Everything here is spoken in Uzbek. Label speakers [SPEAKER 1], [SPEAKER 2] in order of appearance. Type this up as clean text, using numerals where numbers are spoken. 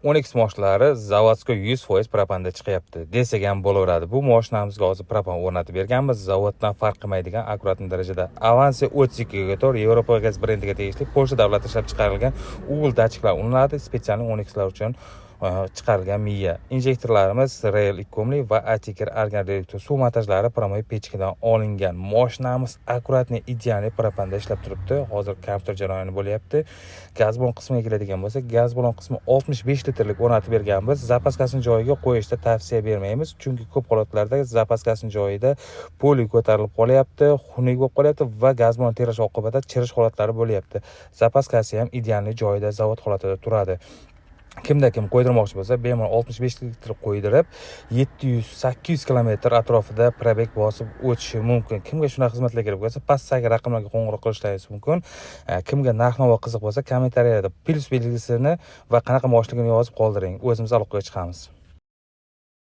[SPEAKER 1] Onyx moshinalari zavodga 100% propanda chiqyapti desak ham bo'laveradi. Bu moshinamizga hozir propan o'rnatib berganmiz. Zavoddan farq qilmaydigan akkuratli darajada Avansi 32 ga Yevropa gaz brendiga tegishli Polsha davlati ishlab chiqarilgan uгол datchiklar ulanadi. Spetsial Onyxlar uchun chiqarilgan miya. Injektorlarimiz Rail ikomli va Atiker argan reaktor suv montajlari promoy pechkadan olingan. Moshinamiz akkuratli ideal propanda ishlab turibdi. Hozir kaptor jarayoni bo'lyapti. Gaz balon qismiga keladigan bo'lsak, gaz balon qismi 65 litrlik o'rnatib berganmiz. Zapaskasini joyiga qo'yishda tavsiya bermaymiz, chunki ko'p holatlarda zapaskasini joyida poli ko'tarilib qolyapti, xunuk bo'lib qolyapti va gaz balon terash oqibatida chirish holatlari bo'lyapti. Zapaskasi ham ideal joyida, zavod holatida turadi. Kimda kim qo'ydirmoqchi bo'lsa, bemalol 65 litr qo'ydirib 700-800 kilometr atrofida probeg bosib o'tishi mumkin. Kimga shunaqa xizmatlar kerak bo'lsa, pastdagi raqamlarga qo'ng'iroq qilishlaringiz mumkin. Kimga narx-navo qiziq bo'lsa, kommentariyada plus belgisini va qanaqa moshligini yozib qoldiring. O'zimiz aloqaga chiqamiz.